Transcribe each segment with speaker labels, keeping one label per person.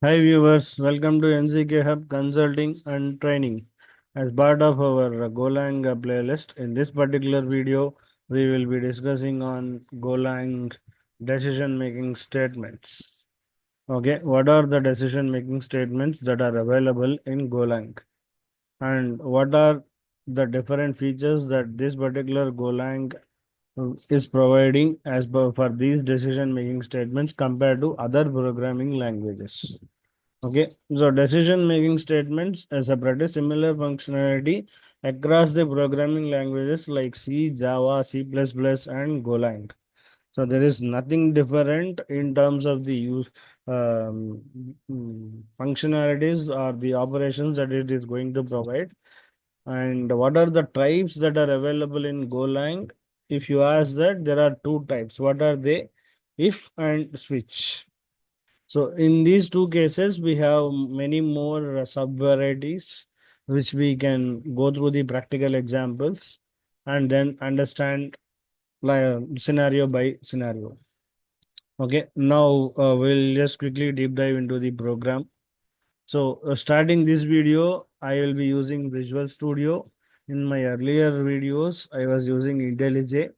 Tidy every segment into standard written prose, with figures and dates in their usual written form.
Speaker 1: Hi viewers, welcome to NCKHUB Consulting and Training. As part of our Golang playlist, in this particular video, we will be discussing on Golang decision making statements. Okay, what are the decision making statements that are available in Golang? And what are the different features that this particular Golang is providing as per for these decision making statements compared to other programming languages? Okay, so decision making statements is a pretty similar functionality across the programming languages like C, Java, C++, and Golang. So there is nothing different in terms of the use functionalities or the operations that it is going to provide. And what are the types that are available in Golang? If you ask that, there are two types. What are they? If and switch. So in these two cases, we have many more sub varieties which we can go through the practical examples and then understand like scenario by scenario. Okay, now we'll just quickly deep dive into the program. So starting this video, I will be using Visual Studio. In my earlier videos, I was using IntelliJ,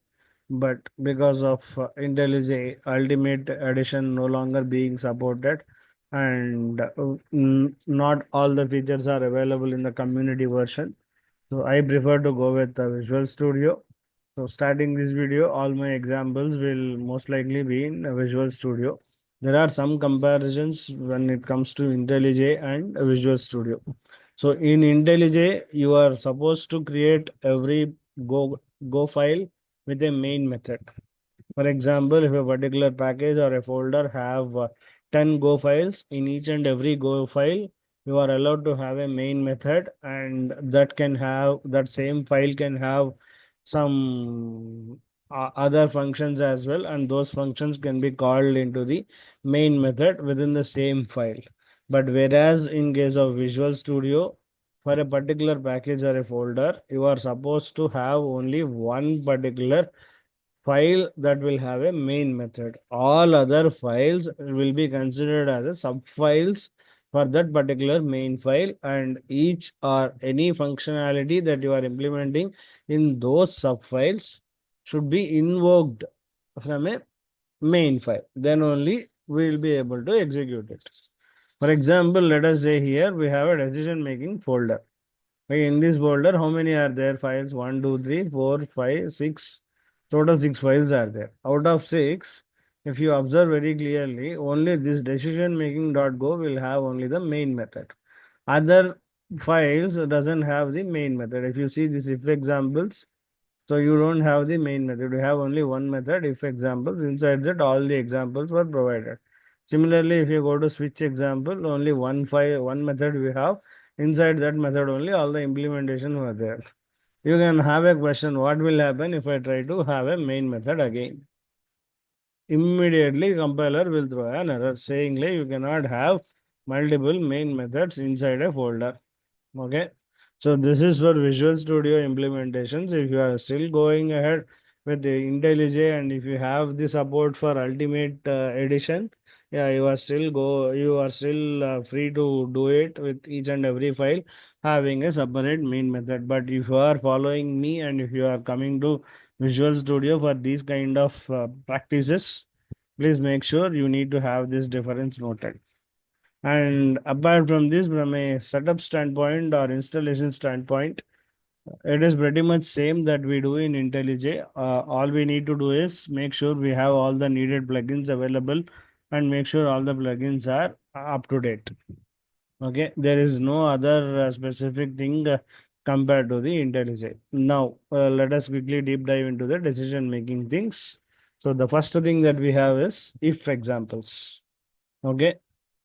Speaker 1: but because of IntelliJ Ultimate Edition no longer being supported and not all the features are available in the community version, so I prefer to go with the Visual Studio. So starting this video, all my examples will most likely be in Visual Studio. There are some comparisons when it comes to IntelliJ and Visual Studio. So in IntelliJ, you are supposed to create every Go file with a main method. For example, if a particular package or a folder have 10 Go files, in each and every Go file, you are allowed to have a main method, and that same file can have some other functions as well, and those functions can be called into the main method within the same file. But whereas in case of Visual Studio, for a particular package or a folder, you are supposed to have only one particular file that will have a main method. All other files will be considered as a subfiles for that particular main file, and each or any functionality that you are implementing in those subfiles should be invoked from a main file. Then only we will be able to execute it. For example, let us say here we have a decision making folder. Okay, in this folder, how many are there? Files 1, 2, 3, 4, 5, 6. Total 6 files are there. Out of 6, if you observe very clearly, only this decision making.go will have only the main method. Other files doesn't have the main method. If you see this if examples, so you don't have the main method. You have only one method, if examples. Inside that, all the examples were provided. Similarly, if you go to switch example, only one file, one method we have. Inside that method only, all the implementation were there. You can have a question, what will happen if I try to have a main method again? Immediately, compiler will throw an error saying like you cannot have multiple main methods inside a folder. Okay, so this is for Visual Studio implementations. If you are still going ahead with the IntelliJ and if you have the support for Ultimate Edition, yeah, you are still free to do it with each and every file having a separate main method. But if you are following me and if you are coming to Visual Studio for these kind of practices, please make sure you need to have this difference noted. And apart from this, from a setup standpoint or installation standpoint, it is pretty much same that we do in IntelliJ. All we need to do is make sure we have all the needed plugins available and make sure all the plugins are up to date. Okay, there is no other specific thing compared to the IntelliJ. Now, let us quickly deep dive into the decision making things. So the first thing that we have is if examples. Okay,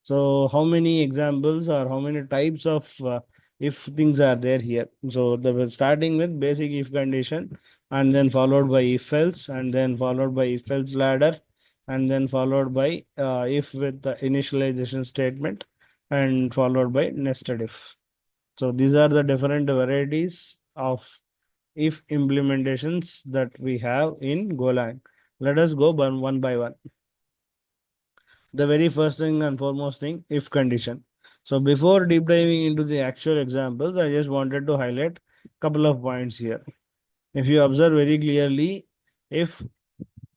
Speaker 1: so how many examples or how many types of if things are there here? So the starting with basic if condition and then followed by if else and then followed by if else ladder and then followed by if with the initialization statement and followed by nested if. So these are the different varieties of if implementations that we have in Golang. Let us go one by one. The very first thing and foremost thing, if condition. So before deep diving into the actual examples, I just wanted to highlight couple of points here. If you observe very clearly, if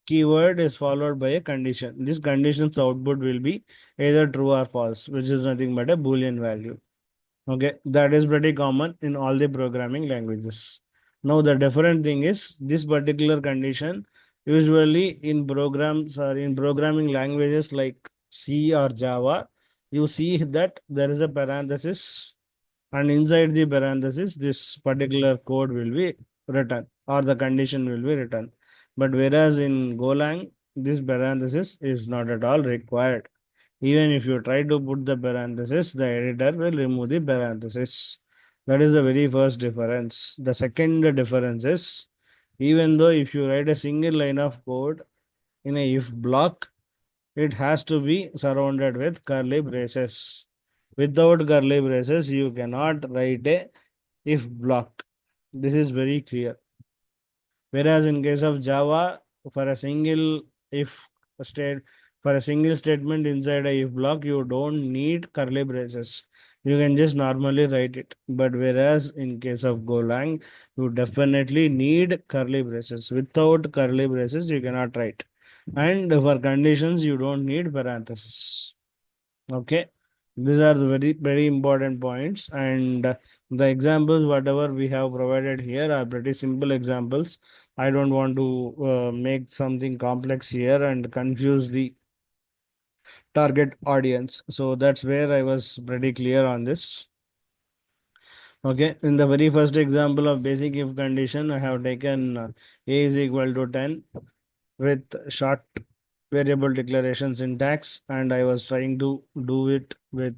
Speaker 1: keyword is followed by a condition, this condition's output will be either true or false, which is nothing but a Boolean value. Okay, that is pretty common in all the programming languages. Now, the different thing is this particular condition usually in programs or in programming languages like C or Java, you see that there is a parenthesis, and inside the parenthesis, this particular code will be written or the condition will be written. But whereas in Golang, this parenthesis is not at all required. Even if you try to put the parenthesis, the editor will remove the parenthesis. That is the very first difference. The second difference is, even though if you write a single line of code in a if block, it has to be surrounded with curly braces. Without curly braces, you cannot write a if block. This is very clear. Whereas in case of Java, for a single if state for a single statement inside a if block, you don't need curly braces. You can just normally write it. But whereas in case of Golang, you definitely need curly braces. Without curly braces, you cannot write. And for conditions, you don't need parentheses. Okay, these are the very important points, and the examples whatever we have provided here are pretty simple examples. I don't want to make something complex here and confuse the target audience. So that's where I was pretty clear on this. Okay, in the very first example of basic if condition, I have taken a is equal to 10 with short variable declaration syntax, and I was trying to do it with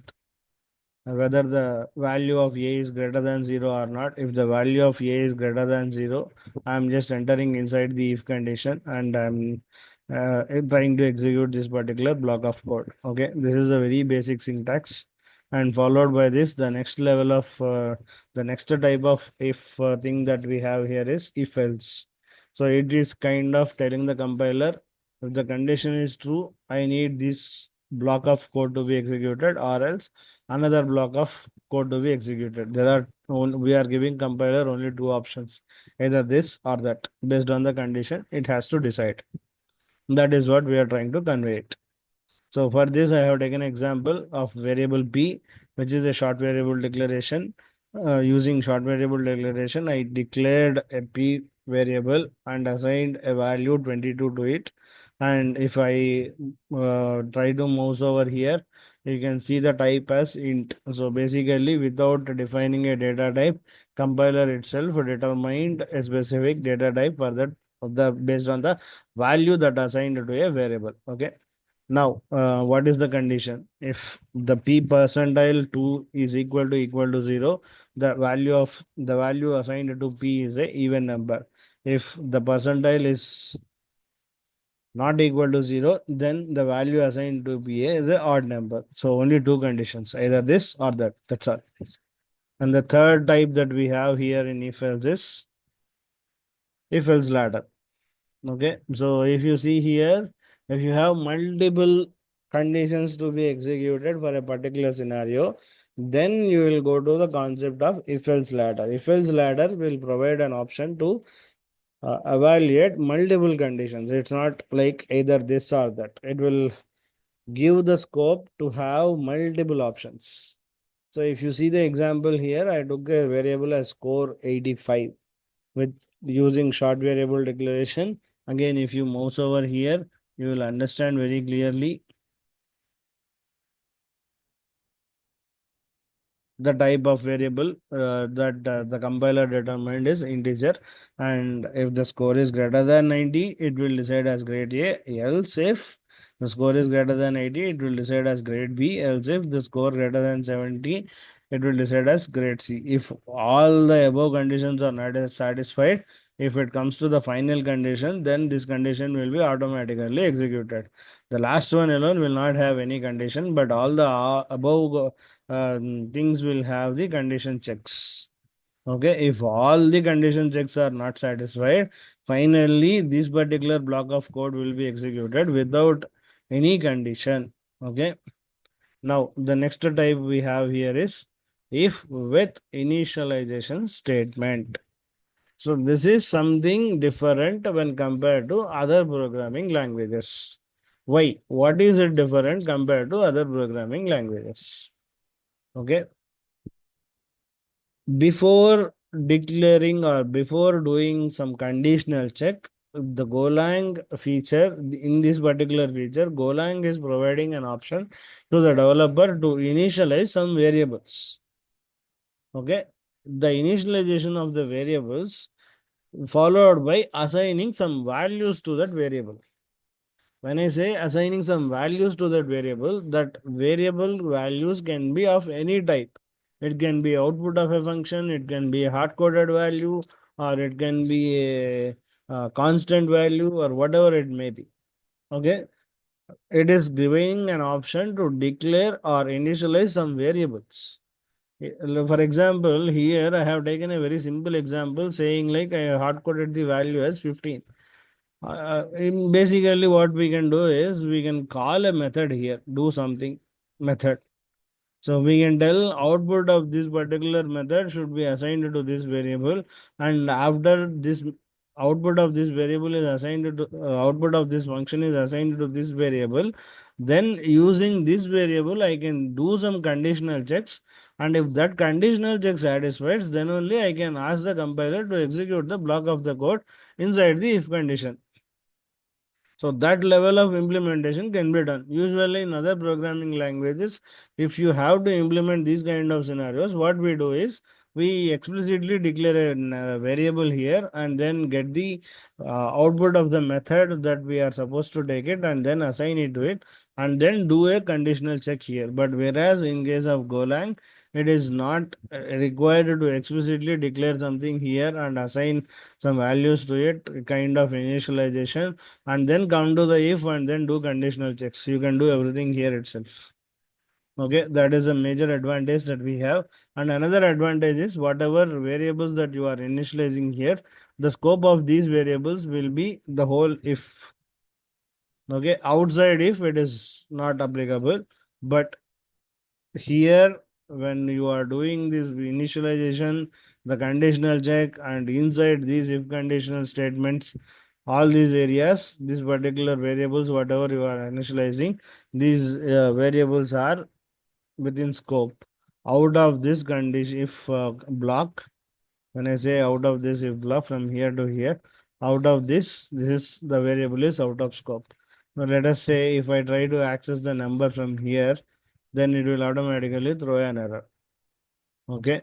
Speaker 1: whether the value of a is greater than 0 or not. If the value of a is greater than 0, I'm just entering inside the if condition, and I'm trying to execute this particular block of code. Okay, this is a very basic syntax, and followed by this, the next level of the next type of if thing that we have here is if else. So it is kind of telling the compiler, if the condition is true, I need this block of code to be executed, or else another block of code to be executed. We are giving compiler only two options, either this or that. Based on the condition, it has to decide. That is what we are trying to convey it. So for this, I have taken example of variable p, which is a short variable declaration. Using short variable declaration, I declared a p variable and assigned a value 22 to it. And if I try to mouse over here, you can see the type as int. So basically, without defining a data type, compiler itself determined a specific data type for that of the based on the value that assigned to a variable. Okay. Now, what is the condition? If the p percentile 2 is equal to 0, the value assigned to p is a even number. If the percentile is not equal to 0, then the value assigned to p is a odd number. So only two conditions, either this or that. That's all. And the third type that we have here in if else is if else ladder. Okay, so if you see here, if you have multiple conditions to be executed for a particular scenario, then you will go to the concept of if else ladder. If else ladder will provide an option to evaluate multiple conditions. It's not like either this or that. It will give the scope to have multiple options. So if you see the example here, I took a variable as score 85 with using short variable declaration. Again, if you mouse over here, you will understand very clearly the type of variable that the compiler determined is integer, and if the score is greater than 90, it will decide as grade A. Else if the score is greater than 80, it will decide as grade B. Else if the score greater than 70, it will decide as grade C. If all the above conditions are not satisfied, if it comes to the final condition, then this condition will be automatically executed. The last one alone will not have any condition, but all the above things will have the condition checks. Okay, if all the condition checks are not satisfied, finally this particular block of code will be executed without any condition. Okay. Now the next type we have here is if with initialization statement. So this is something different when compared to other programming languages. Why? What is it different compared to other programming languages? Okay. Before declaring or before doing some conditional check, the Golang feature, in this particular feature, Golang is providing an option to the developer to initialize some variables. Okay. The initialization of the variables followed by assigning some values to that variable. When I say assigning some values to that variable values can be of any type. It can be output of a function, it can be a hard-coded value, or it can be a constant value, or whatever it may be. Okay. It is giving an option to declare or initialize some variables. For example, here I have taken a very simple example saying like I hard-coded the value as 15. Basically, what we can do is we can call a method here, do something method. So we can tell output of this particular method should be assigned to this variable, and after this output of this variable is assigned to output of this function is assigned to this variable. Then using this variable, I can do some conditional checks, and if that conditional check satisfies, then only I can ask the compiler to execute the block of the code inside the if condition. So that level of implementation can be done. Usually in other programming languages, if you have to implement these kind of scenarios, what we do is we explicitly declare a variable here and then get the output of the method that we are supposed to take it and then assign it to it and then do a conditional check here. But whereas in case of Golang, it is not required to explicitly declare something here and assign some values to it, kind of initialization, and then come to the if and then do conditional checks. You can do everything here itself. Okay, that is a major advantage that we have. And another advantage is whatever variables that you are initializing here, the scope of these variables will be the whole if. Okay, outside if it is not applicable, but here when you are doing this initialization, the conditional check, and inside these if conditional statements, all these areas, these particular variables, whatever you are initializing, these variables are within scope. Out of this condition if block, when I say out of this if block from here to here, out of this is the variable is out of scope. Now let us say if I try to access the number from here, then it will automatically throw an error. Okay.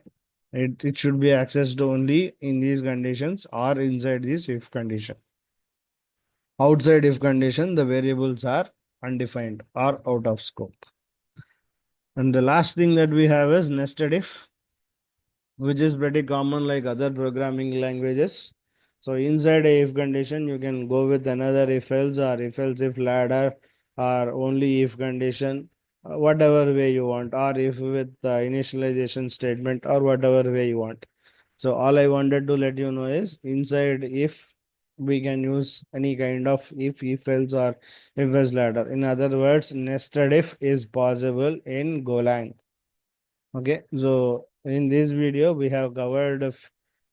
Speaker 1: It should be accessed only in these conditions or inside this if condition. Outside if condition, the variables are undefined or out of scope. And the last thing that we have is nested if, which is pretty common like other programming languages. So inside a if condition, you can go with another if else or if else if ladder or only if condition, whatever way you want, or if with the initialization statement or whatever way you want. So all I wanted to let you know is inside if we can use any kind of if else or if else ladder. In other words, nested if is possible in Golang. Okay, so in this video we have covered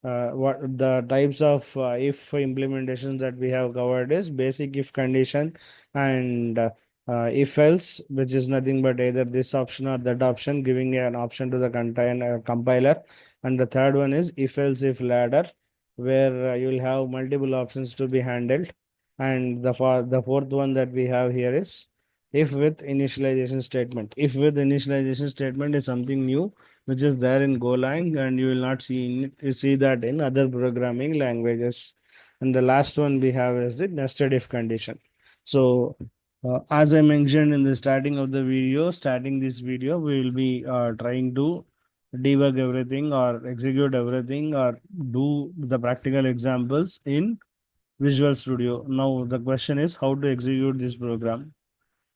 Speaker 1: what the types of if implementations that we have covered is basic if condition and if else, which is nothing but either this option or that option, giving an option to the compiler. And the third one is if else if ladder, where you will have multiple options to be handled. And the fourth one that we have here is if with initialization statement. If with initialization statement is something new which is there in Golang, and you will not see that in other programming languages. And the last one we have is the nested if condition. So as I mentioned in the starting this video, we will be trying to debug everything or execute everything or do the practical examples in Visual Studio. Now the question is how to execute this program.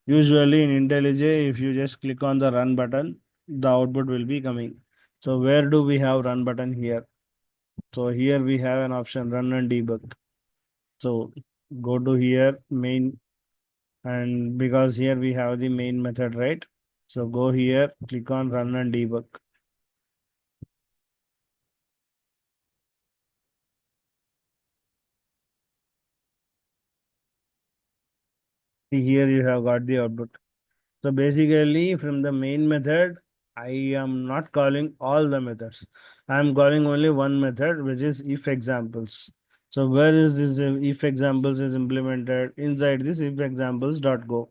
Speaker 1: Usually in IntelliJ, if you just click on the run button, the output will be coming. So where do we have run button here? So here we have an option run and debug. So go to here main And because here we have the main method, right? So go here, click on run and debug. See, here you have got the output. So basically, from the main method, I am not calling all the methods. I am calling only one method, which is if examples. So where is this if examples is implemented? Inside this if examples.go.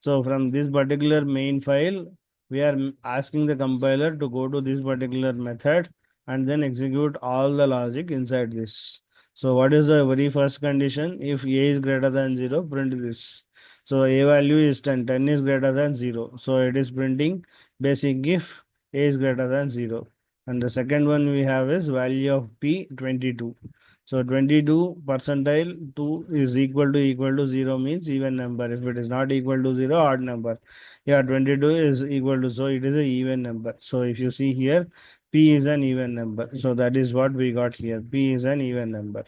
Speaker 1: So from this particular main file, we are asking the compiler to go to this particular method and then execute all the logic inside this. So what is the very first condition? If a is greater than 0, print this. So a value is 10. 10 is greater than 0. So it is printing basic if a is greater than 0. And the second one we have is value of p 22. So 22 percentile 2 is equal to 0 means even number. If it is not equal to 0, odd number. Yeah, 22 is equal to, so it is a even number. So if you see here, p is an even number. So that is what we got here. P is an even number.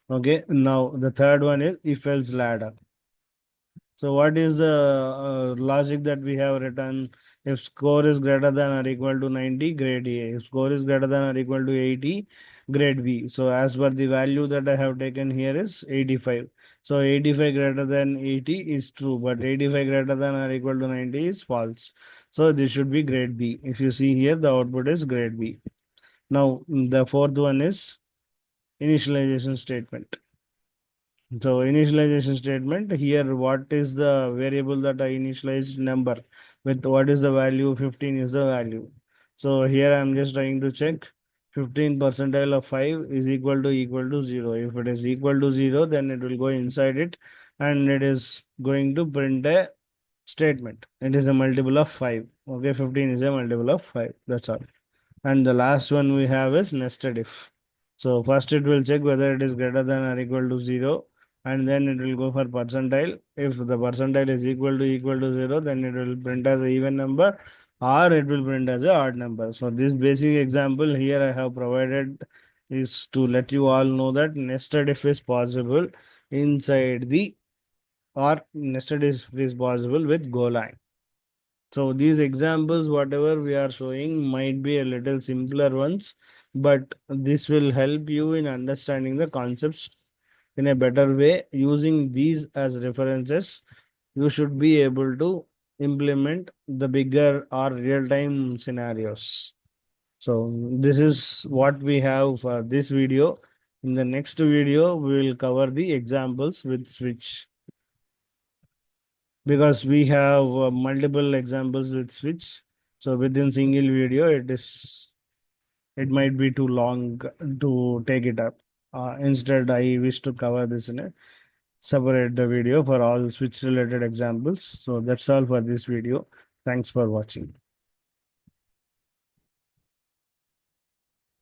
Speaker 1: Okay, now the third one is if else ladder. So what is the logic that we have written? If score is greater than or equal to 90, grade A. If score is greater than or equal to 80, grade B. So as per the value that I have taken here is 85. So 85 greater than 80 is true, but 85 greater than or equal to 90 is false. So this should be grade B. If you see here, the output is grade B. Now the fourth one is initialization statement. So initialization statement here, what is the variable that I initialized number with what is the value? 15 is the value. So here I'm just trying to check 15 percentile of 5 is equal to 0. If it is equal to 0, then it will go inside it and it is going to print a statement. It is a multiple of 5. Okay, 15 is a multiple of 5. That's all. And the last one we have is nested if. So first it will check whether it is greater than or equal to 0 and then it will go for percentile. If the percentile is equal to 0, then it will print as an even number or it will print as a odd number. So this basic example here I have provided is to let you all know that nested if is possible inside the or nested if is possible with Golang. So these examples, whatever we are showing, might be a little simpler ones, but this will help you in understanding the concepts in a better way. Using these as references, you should be able to implement the bigger or real-time scenarios. So this is what we have for this video. In the next video, we will cover the examples with switch because we have multiple examples with switch. So within single video, it might be too long to take it up. Instead, I wish to cover this in a separate video for all switch related examples. So that's all for this video. Thanks for watching.